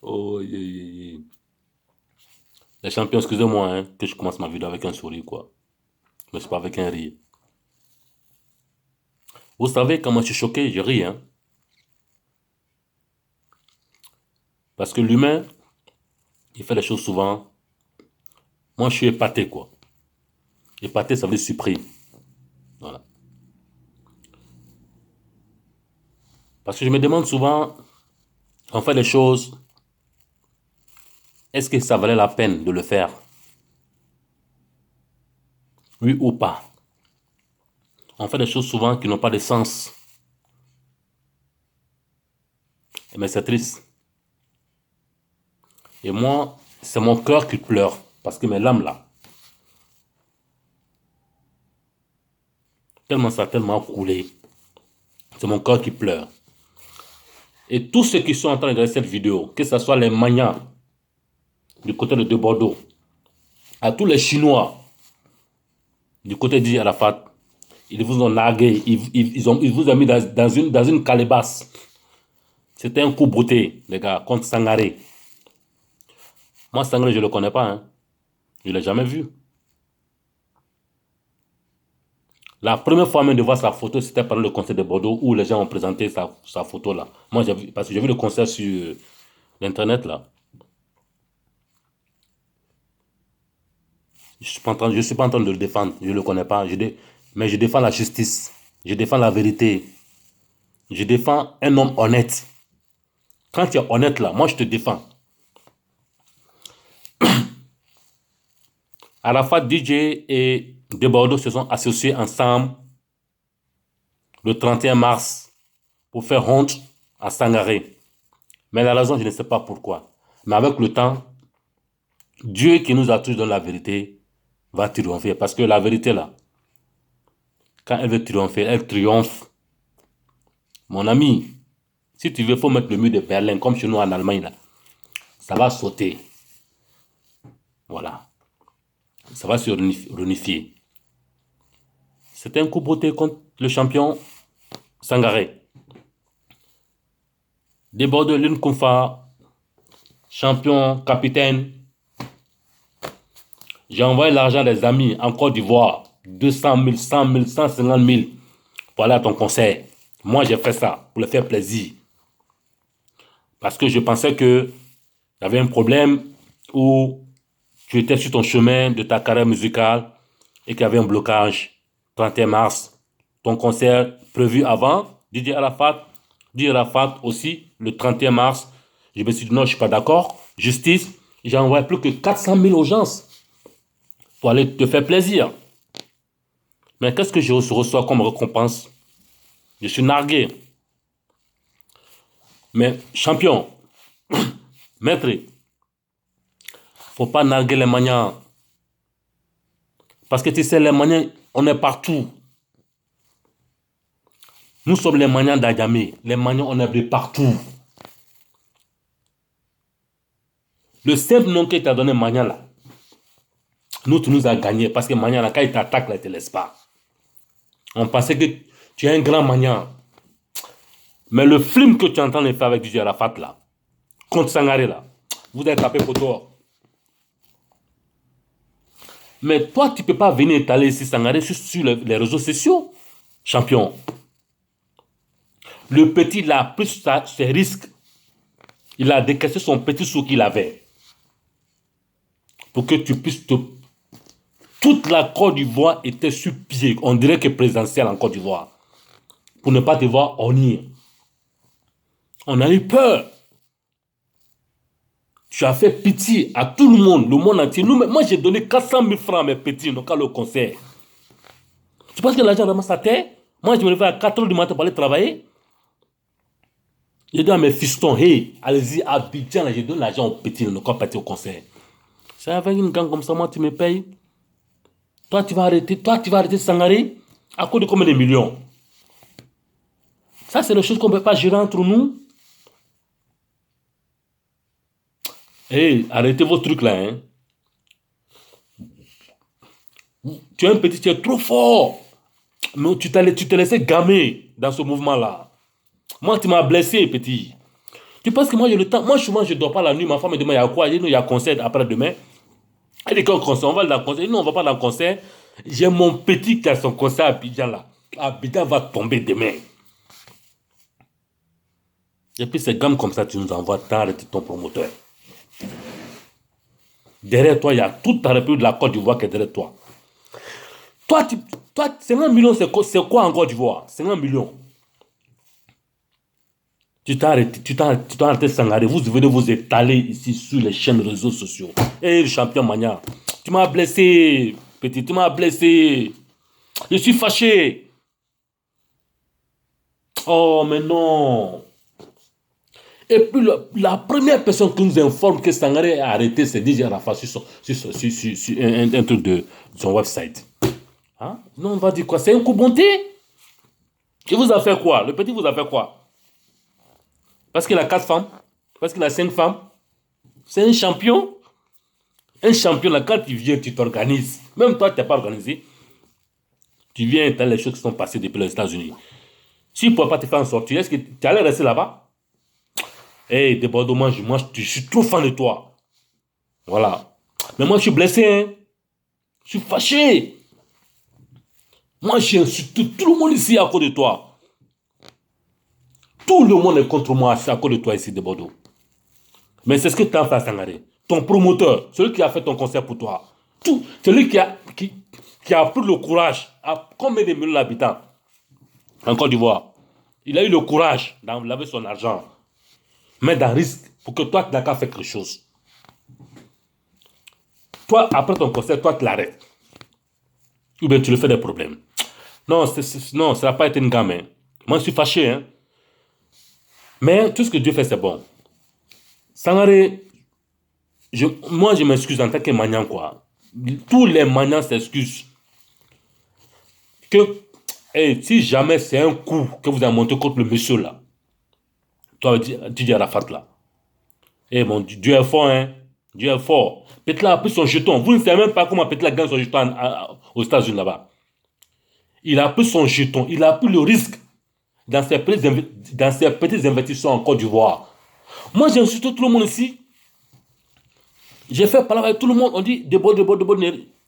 Oh, les champions, excusez-moi, hein, que je commence ma vidéo avec un sourire, quoi. Mais c'est pas avec un rire. Vous savez, quand moi je suis choqué, je ris, hein. Parce que l'humain, il fait les choses souvent. Moi, je suis épaté, quoi. Épaté, ça veut dire surpris. Voilà. Parce que je me demande souvent, on fait les choses, est-ce que ça valait la peine de le faire? Oui ou pas? On fait des choses souvent qui n'ont pas de sens. Mais c'est triste. Et moi, c'est mon cœur qui pleure. Parce que mes larmes là, tellement ça a tellement coulé. C'est mon cœur qui pleure. Et tous ceux qui sont en train de regarder cette vidéo, que ce soit les Magnans du côté de Bordeaux, à tous les Chinois du côté d'Arafat, ils vous ont nargué, ils vous ont mis dans une calebasse. C'était un coup brouté, les gars, contre Sangaré. Moi, Sangaré, je ne le connais pas. Hein. Je ne l'ai jamais vu. La première fois même de voir sa photo, c'était pendant le concert de Bordeaux où les gens ont présenté sa photo là. Moi, parce que j'ai vu le concert sur l'internet là. Je suis pas en train de le défendre. Je ne le connais pas. Mais je défends la justice. Je défends la vérité. Je défends un homme honnête. Quand tu es honnête là, moi je te défends. Arafat, DJ et De Bordeaux se sont associés ensemble le 31 mars pour faire honte à Sangaré. Mais la raison, je ne sais pas pourquoi. Mais avec le temps, Dieu qui nous a tous donné la vérité va triompher. Parce que la vérité là, quand elle veut triompher, elle triomphe. Mon ami, si tu veux, il faut mettre le mur de Berlin comme chez nous en Allemagne là. Ça va sauter. Voilà. Ça va se réunifier. C'était un coup beauté contre le champion Sangaré. Débordé Lunkunfa, champion, capitaine. J'ai envoyé l'argent des amis en Côte d'Ivoire. 200 000, 100 000, 150 000 pour aller à ton concert. Moi, j'ai fait ça pour le faire plaisir. Parce que je pensais que il y avait un problème où tu étais sur ton chemin de ta carrière musicale et qu'il y avait un blocage. 31 mars, ton concert prévu avant, DJ Arafat aussi, le 31 mars. Je me suis dit non, je ne suis pas d'accord. Justice, j'ai envoyé plus que 400 000 aux gens pour aller te faire plaisir. Mais qu'est-ce que je reçois comme récompense? Je suis nargué. Mais champion, maître, faut pas narguer les maniants. Parce que tu sais, les maniants, on est partout. Nous sommes les maniants d'Adjamé. Les maniants, on est de partout. Le simple nom qu'il t'a donné, Magnan, là, tu nous as gagné. Parce que Magnan, là, quand il t'attaque, là, il ne te laisse pas. On pensait que tu es un grand Magnan. Mais le film que tu es en train de faire avec DJ Arafat, là, contre Sangaré, là, vous avez tapé pour toi. Mais toi, tu ne peux pas venir étaler ici Sangaré sur les réseaux sociaux, champion. Le petit, il a pris ses risques. Il a décaissé son petit sou qu'il avait. Pour que tu puisses te... Toute la Côte d'Ivoire était sur pied. On dirait que présidentielle en Côte d'Ivoire. Pour ne pas te voir honnir. On a eu peur. Tu as fait pitié à tout le monde entier. Moi, j'ai donné 400 000 francs à mes petits dans le concert. Tu penses que l'argent ramasse à terre? Moi, je me levais à 4 h du matin pour aller travailler. J'ai dit à mes fistons, hey, allez-y à Abidjan, je donne l'argent aux petits, ne pas partir au concert. C'est avec une gang comme ça, moi, tu me payes. Toi, tu vas arrêter Sangaré à cause de combien de millions? Ça, c'est des choses qu'on ne peut pas gérer entre nous. Hey, arrêtez vos trucs là. Hein. Tu es un petit, tu es trop fort. Mais tu t'es laissé gamer dans ce mouvement-là. Moi, tu m'as blessé, petit. Tu penses que moi, j'ai le temps? Moi, souvent, je ne dors pas la nuit. Ma femme me demande, il y a quoi? Je dis, non, il y a concert après-demain. Elle dit, quel concert? On va dans le concert. Non, on ne va pas dans le concert. J'ai mon petit qui a son concert à Abidjan, là. Abidjan va tomber demain. Et puis, ces gammes comme ça, tu nous envoies, t'arrêtes ton promoteur. Derrière toi, il y a toute la République de la Côte d'Ivoire qui est derrière toi. Toi, 50 millions, c'est quoi en Côte d'Ivoire? 50 millions. Tu t'es arrêté Sangaré. Vous venez vous étaler ici sur les chaînes de réseaux sociaux. Et le champion Magna, tu m'as blessé, petit, tu m'as blessé. Je suis fâché. Oh, mais non. Et puis, la première personne qui nous informe que Sangaré a arrêté, c'est DJ Arafat sur un truc de son website. Hein? Non, on va dire quoi? C'est un coup bonté. Il vous a fait quoi? Le petit vous a fait quoi? Parce qu'il a 4 femmes? Parce qu'il a 5 femmes? C'est un champion. Un champion, là, quand tu viens, tu t'organises. Même toi, tu n'es pas organisé. Tu viens et tu as les choses qui sont passées depuis les États-Unis. Si tu ne peux pas te faire en sortir, est-ce que tu allais rester là-bas? Hey, Debordo, moi, je suis trop fan de toi. Voilà. Mais moi, je suis blessé. Hein? Je suis fâché. Moi, j'ai insulté tout le monde ici à cause de toi. Tout le monde est contre moi à cause de toi ici, Debordo. Mais c'est ce que tu as fait à Sangaré. Ton promoteur, celui qui a fait ton concert pour toi. Celui qui a pris le courage à combien de millions d'habitants en Côte d'Ivoire. Il a eu le courage d'enlever son argent. Mettre en risque pour que toi, tu n'as qu'à faire quelque chose. Toi, après ton concert, toi, tu l'arrêtes. Ou bien tu le fais des problèmes. Non, non, ça n'a pas été une gamme. Moi, je suis fâché. Hein. Mais tout ce que Dieu fait, c'est bon. Sangaré, moi, je m'excuse en tant que Magnan, quoi. Tous les Magnans s'excusent. Si jamais c'est un coup que vous avez monté contre le monsieur, là, toi, Didier Arafat, là. Bon, Dieu est fort, hein. Dieu est fort. Petla a pris son jeton. Vous ne savez même pas comment Petla gagne son jeton aux États-Unis, là-bas. Il a pris son jeton. Il a pris le risque dans ses petits investissements en Côte d'Ivoire. Moi, j'ai insulté tout le monde ici. J'ai fait parler avec tout le monde. On dit,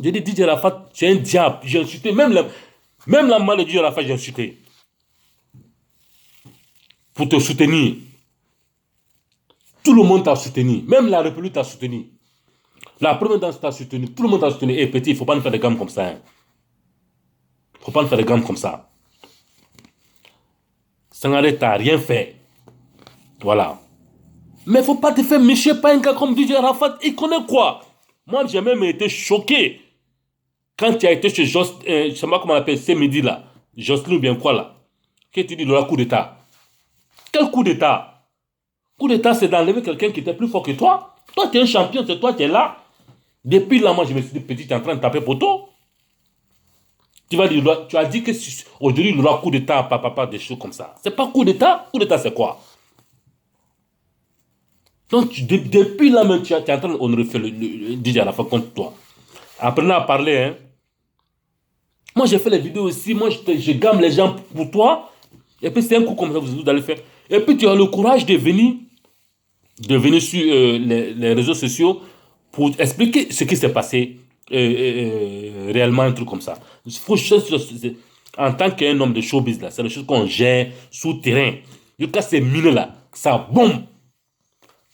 j'ai dit, Didier Arafat, c'est un diable. J'ai insulté. Même la main de Didier Arafat, j'ai insulté. Pour te soutenir. Tout le monde t'a soutenu. Même la République t'a soutenu. La première danse t'a soutenu. Tout le monde t'a soutenu. Et petit, il ne faut pas nous faire des gammes comme ça. Il ne faut pas nous faire des gammes comme ça. Sangaré, t'as rien fait. Voilà. Mais il ne faut pas te faire méchier par un gars comme DJ Arafat. Il connaît quoi? Moi, j'ai même été choqué. Quand tu as été chez je ne sais pas comment on appelle ce midi là. Jocelyn ou bien quoi là. Que tu dis de la coup d'état. Quel coup d'état? Coup d'état, c'est d'enlever quelqu'un qui était plus fort que toi. Toi, tu es un champion, c'est toi qui es là. Depuis là, moi, je me suis dit, petit, tu es en train de taper poteau. Tu as dit que aujourd'hui, il y aura coup d'état, papa, des choses comme ça. C'est pas coup d'état. Coup d'état, c'est quoi? Donc, depuis là même, tu es en train de faire le DJ à la fin contre toi. Apprenez à parler, hein. Moi, j'ai fait les vidéos aussi. Moi, je gamme les gens pour toi. Et puis, c'est un coup comme ça, vous allez faire. Et puis, tu as le courage de venir sur les réseaux sociaux pour expliquer ce qui s'est passé réellement, un truc comme ça. En tant qu'un homme de showbiz, là, c'est des choses qu'on gère souterrain. Jusqu'à ces mines-là, ça bombe.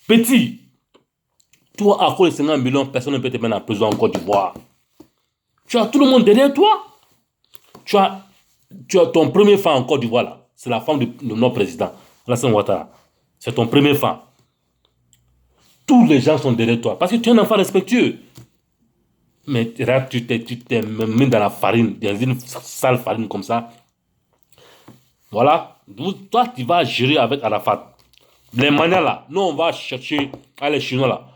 Petit, toi, à cause de 50 millions, personne ne peut te mettre en prison en Côte d'Ivoire. Tu as tout le monde derrière toi. Tu as ton premier fan en Côte d'Ivoire, là. C'est la femme de notre président, Alassane Ouattara. C'est ton premier fan. Tous les gens sont derrière toi. Parce que tu es un enfant respectueux. Mais tu t'es mis dans la farine, dans une sale farine comme ça. Voilà. Toi, tu vas gérer avec Arafat. Les manias là, nous, on va chercher, les Chinois là.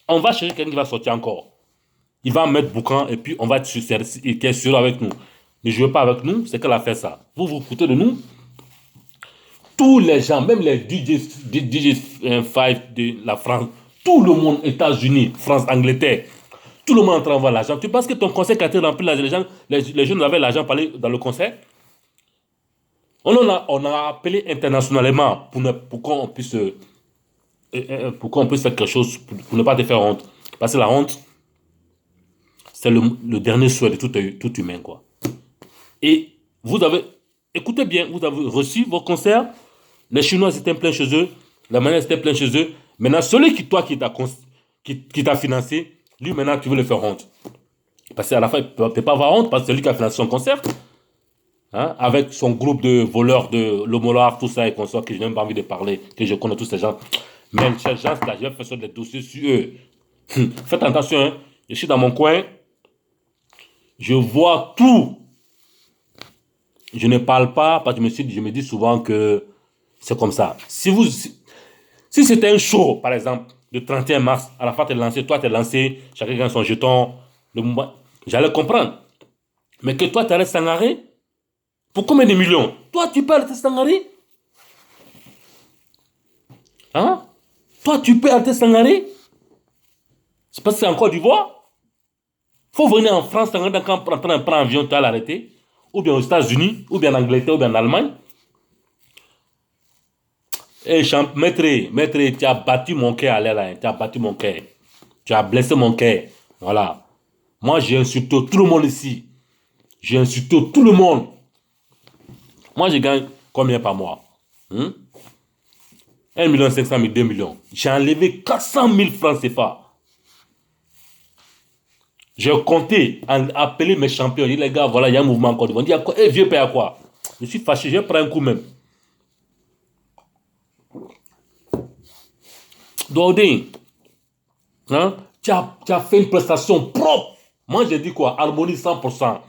On va chercher quelqu'un qui va sortir encore. Il va mettre boucan et puis on va être sûr avec nous. Ne jouez pas avec nous, c'est qu'elle a fait ça. Vous vous foutez de nous. Tous les gens, même les DJ 5 de la France, tout le monde, États-Unis, France, Angleterre, tout le monde est en train d'avoir l'argent. Tu penses que ton conseil qui a été rempli, les jeunes avaient l'argent pour aller dans le concert? On a appelé internationalement pour qu'on puisse, pour qu'on puisse faire quelque chose, pour ne pas te faire honte. Parce que la honte, c'est le dernier souhait de tout humain, quoi. Et vous avez, écoutez bien, vous avez reçu vos concerts, les Chinois étaient pleins chez eux, la manière était plein chez eux. Maintenant, celui qui t'a financé, lui, maintenant, tu veux le faire honte. Parce qu'à la fin, il ne peut pas avoir honte, parce que c'est lui qui a financé son concert. Hein, avec son groupe de voleurs de l'Homolar, tout ça et consorts, que je n'ai même pas envie de parler, que je connais tous ces gens. Mais ces gens-là, je vais faire sur des dossiers sur eux. Faites attention, hein. Je suis dans mon coin, je vois tout. Je ne parle pas parce que je me dis souvent que c'est comme ça. Si c'était un show, par exemple, le 31 mars, à la fin, tu es lancé, toi, tu es lancé, chacun gagne son jeton, j'allais comprendre. Mais que toi, tu arrêtes Sangaré, pour combien de millions? Toi, tu peux arrêter Sangaré? Hein? Toi, tu peux arrêter Sangaré? C'est parce que c'est en Côte d'Ivoire. Faut venir en France, Sangaré, quand on prend un avion, tu vas l'arrêter. Ou bien aux États-Unis, ou bien en Angleterre, ou bien en Allemagne. Et maître, tu as battu mon cœur à l'air là, tu as battu mon cœur. Tu as blessé mon cœur. Voilà. Moi, j'ai insulté tout le monde ici. J'ai insulté tout le monde. Moi, je gagne combien par mois? 1,5 million, 2 millions. J'ai enlevé 400 000 francs CFA. J'ai compté, appelé mes champions. J'ai dit, les gars, voilà, il y a un mouvement encore. Ils vont dire, vieux père, quoi? Je suis fâché, je prends un coup même. Dordin, hein? Tu as fait une prestation propre. Moi, j'ai dit quoi? Harmonie 100%.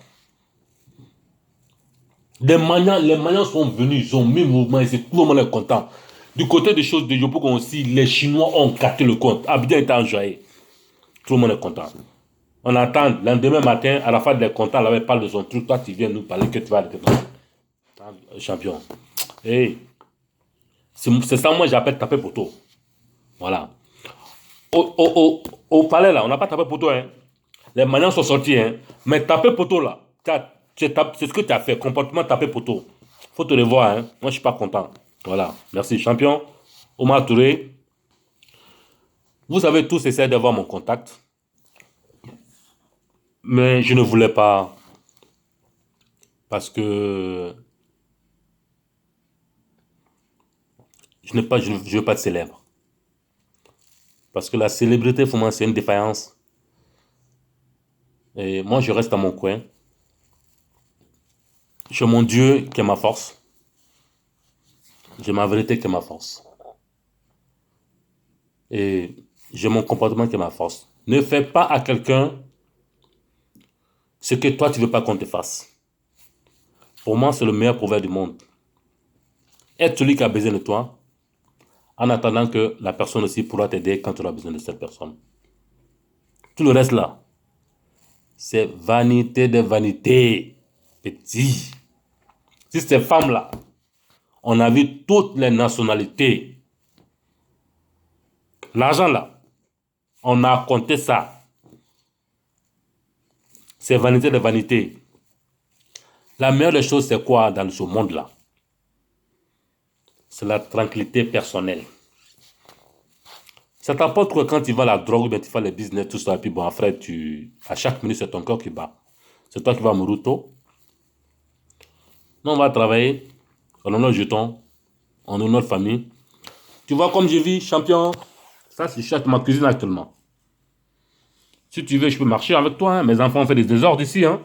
Les maniants sont venus, ils ont mis le mouvement et tout le monde est content. Du côté des choses de Yopougon aussi, les Chinois ont gâté le compte. Abidjan est enjoyé. Tout le monde est content. On attend, le lendemain matin, à la fin des comptes, là, il parle de son truc. Toi, tu viens nous parler que tu vas être champion. Hey, c'est ça, moi, j'appelle taper poteau. Voilà. Au palais, là, on n'a pas tapé poteau, hein. Les maniants sont sortis, hein. Mais taper poteau, là, c'est ce que tu as fait. Comportement taper poteau. Faut te le voir, hein. Moi, je ne suis pas content. Voilà. Merci, champion. Omar Touré. Vous avez tous essayé d'avoir mon contact. Mais je ne voulais pas. Parce que je veux pas être célèbre. Parce que la célébrité, pour moi, c'est une défaillance. Et moi, je reste dans mon coin. J'ai mon Dieu qui est ma force. J'ai ma vérité qui est ma force. Et j'ai mon comportement qui est ma force. Ne fais pas à quelqu'un ce que toi, tu ne veux pas qu'on te fasse. Pour moi, c'est le meilleur proverbe du monde. Être celui qui a besoin de toi, en attendant que la personne aussi pourra t'aider quand tu auras besoin de cette personne. Tout le reste là, c'est vanité de vanité. Petit. Si ces femmes-là, on a vu toutes les nationalités. L'argent là, on a compté ça. C'est vanité de vanité. La meilleure des choses, c'est quoi dans ce monde-là? C'est la tranquillité personnelle. Ça t'apporte que quand tu vas à la drogue, ben, tu fais le business, tout ça, et puis bon, après, à chaque minute, c'est ton corps qui bat. C'est toi qui vas mourir tôt. Nous, on va travailler, on a notre jeton, on a notre famille. Tu vois comme je vis, champion, ça, c'est ma cuisine actuellement. Si tu veux, je peux marcher avec toi. Hein. Mes enfants ont fait des désordres ici. Hein.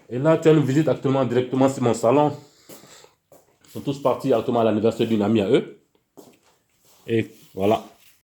Et là, tu as une visite actuellement directement sur mon salon. Ils sont tous partis actuellement à l'anniversaire d'une amie à eux. Et voilà.